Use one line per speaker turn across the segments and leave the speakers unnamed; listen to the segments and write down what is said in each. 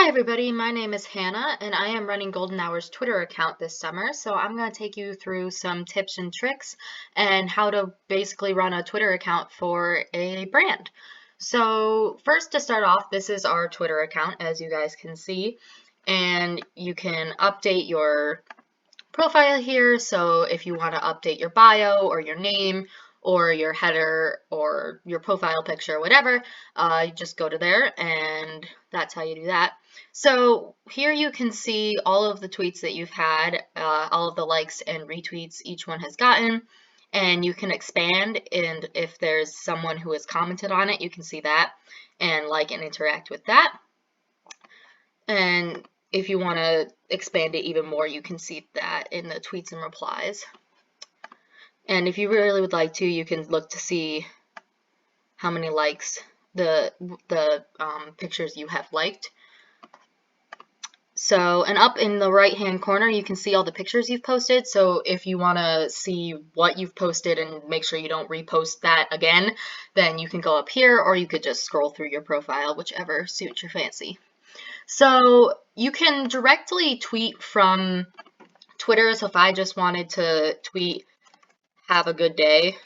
everybody, my name is Hannah and I am running Golden Hour's Twitter account this summer, so I'm going to take you through some tips and tricks and how to basically run a Twitter account for a brand. So first, to start off, this is our Twitter account, as you guys can see, and you can update your profile here. So if you want to update your bio or your name or your header or your profile picture, whatever, you just go to there and that's how you do that. So here you can see all of the tweets that you've had, all of the likes and retweets each one has gotten, and you can expand, and if there's someone who has commented on it, you can see that and like and interact with that. And if you want to expand it even more, you can see that in the tweets and replies. And if you really would like to, you can look to see how many likes the pictures you have liked. So, and up in the right hand corner, you can see all the pictures you've posted. So if you want to see what you've posted and make sure you don't repost that again, then you can go up here, or you could just scroll through your profile, whichever suits your fancy. So you can directly tweet from Twitter. So if I just wanted to tweet "have a good day"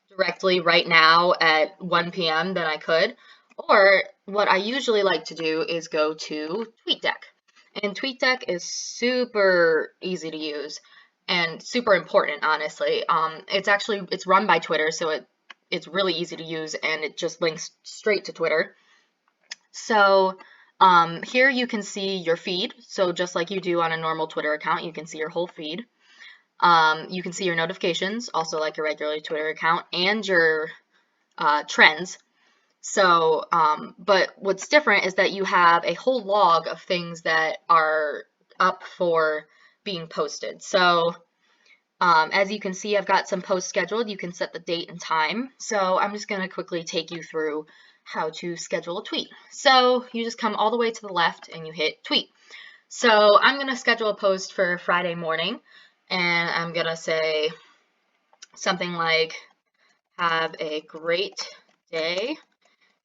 directly right now at 1 p.m., then I could. Or what I usually like to do is go to Tweetdeck. And Tweetdeck is super easy to use and super important, honestly. It's run by Twitter, so it's really easy to use, and it just links straight to Twitter. So here you can see your feed. So just like you do on a normal Twitter account, you can see your whole feed. You can see your notifications, also like your regular Twitter account, and your trends. So, but what's different is that you have a whole log of things that are up for being posted. So, as you can see, I've got some posts scheduled. You can set the date and time. So I'm just going to quickly take you through how to schedule a tweet. So you just come all the way to the left and you hit tweet. So I'm going to schedule a post for Friday morning. And I'm going to say something like, "Have a great day.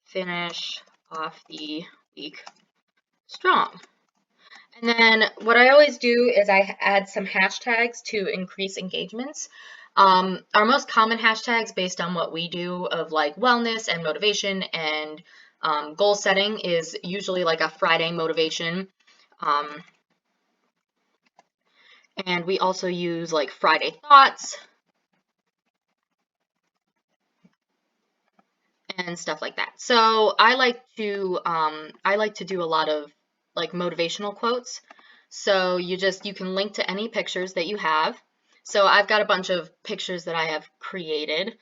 Finish off the week strong." And then what I always do is I add some hashtags to increase engagements. Our most common hashtags based on what we do of like wellness and motivation and goal setting is usually like a Friday motivation. And we also use like Friday thoughts and stuff like that. So I like to do a lot of like motivational quotes. So you can link to any pictures that you have. So I've got a bunch of pictures that I have created,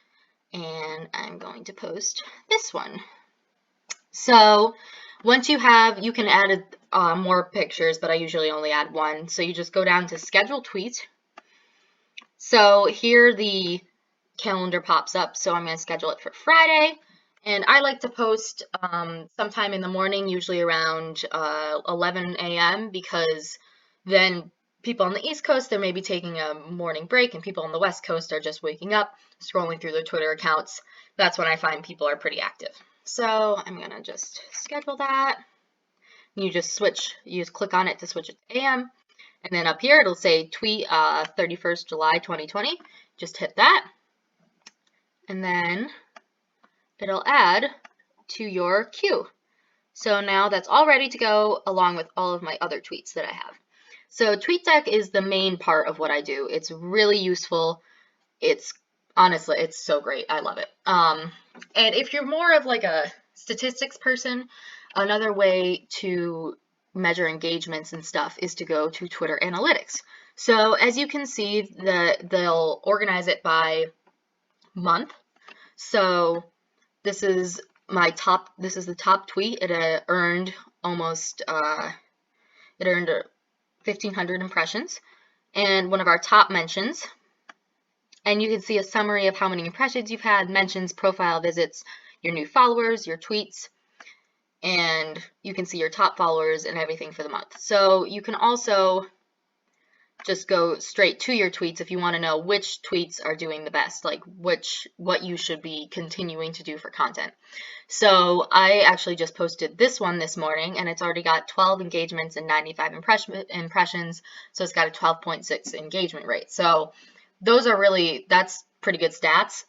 and I'm going to post this one. So once you can add more pictures, but I usually only add one. So you just go down to schedule tweet. So here the calendar pops up, so I'm going to schedule it for Friday. And I like to post sometime in the morning, usually around 11 a.m., because then people on the East Coast, they're maybe taking a morning break, and people on the West Coast are just waking up, scrolling through their Twitter accounts. That's when I find people are pretty active. So I'm going to just schedule that. You just click on it to switch it to AM. And then up here, it'll say tweet 31st July 2020. Just hit that. And then it'll add to your queue. So now that's all ready to go along with all of my other tweets that I have. So Tweetdeck is the main part of what I do. It's really useful. Honestly, it's so great. I love it. And if you're more of like a statistics person, another way to measure engagements and stuff is to go to Twitter Analytics. So as you can see, they'll organize it by month. So this is the top tweet. It earned almost 1,500 impressions, and one of our top mentions. And you can see a summary of how many impressions you've had, mentions, profile visits, your new followers, your tweets, and you can see your top followers and everything for the month. So you can also just go straight to your tweets if you want to know which tweets are doing the best, like what you should be continuing to do for content. So I actually just posted this one this morning, and it's already got 12 engagements and 95 impressions, so it's got a 12.6 engagement rate. So that's pretty good stats.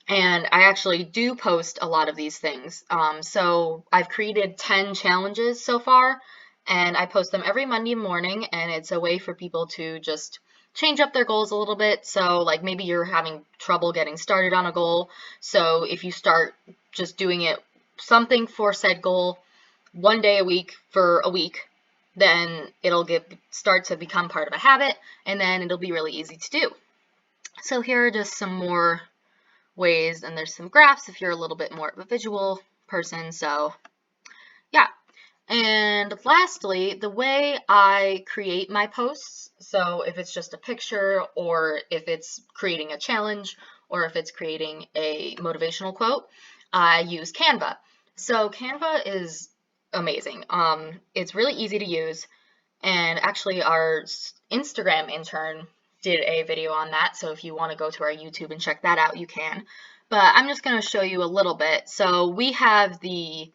And I actually do post a lot of these things. So I've created 10 challenges so far, and I post them every Monday morning, and it's a way for people to just change up their goals a little bit. So like maybe you're having trouble getting started on a goal. So if you start just doing it something for said goal 1 day a week for a week, then it'll start to become part of a habit, and then it'll be really easy to do. So here are just some more ways, and there's some graphs if you're a little bit more of a visual person. So yeah. And lastly, the way I create my posts, so if it's just a picture, or if it's creating a challenge, or if it's creating a motivational quote, I use Canva. So Canva is amazing. It's really easy to use, and actually our Instagram intern did a video on that, so if you want to go to our YouTube and check that out, you can. But I'm just going to show you a little bit. So we have the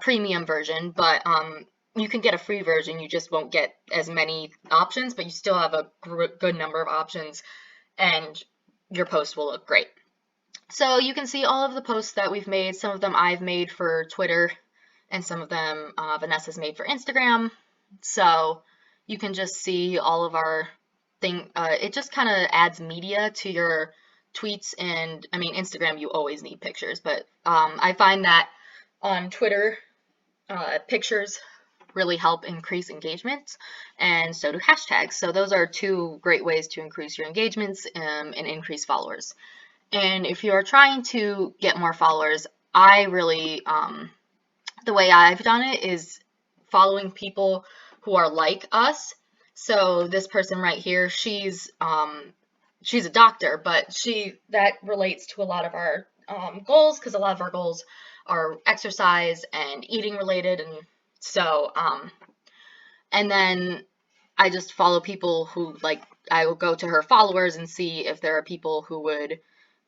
premium version, but you can get a free version. You just won't get as many options, but you still have a good number of options, and your post will look great. So you can see all of the posts that we've made. Some of them I've made for Twitter, and some of them Vanessa's made for Instagram. So you can just see all of our thing. It just kind of adds media to your tweets, and I mean, Instagram, you always need pictures, but I find that on Twitter, pictures really help increase engagement, and so do hashtags. So those are two great ways to increase your engagements and increase followers. And if you're trying to get more followers, I really, the way I've done it is following people who are like us. So this person right here, she's a doctor, but that relates to a lot of our goals, because a lot of our goals are exercise and eating related, and so and then I just follow people who, like, I will go to her followers and see if there are people who would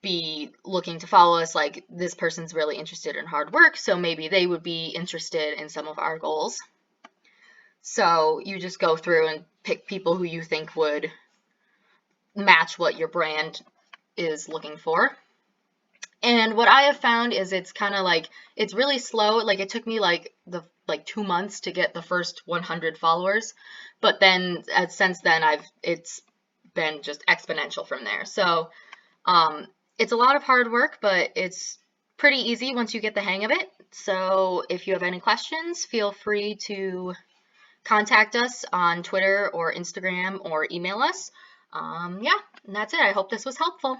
be looking to follow us. Like, this person's really interested in hard work, so maybe they would be interested in some of our goals. So you just go through and pick people who you think would match what your brand is looking for. And what I have found is it's kind of like, it's really slow. Like, it took me like 2 months to get the first 100 followers, but then since then it's been just exponential from there. So it's a lot of hard work, but it's pretty easy once you get the hang of it. So if you have any questions, feel free to contact us on Twitter or Instagram, or email us. Yeah, and that's it. I hope this was helpful.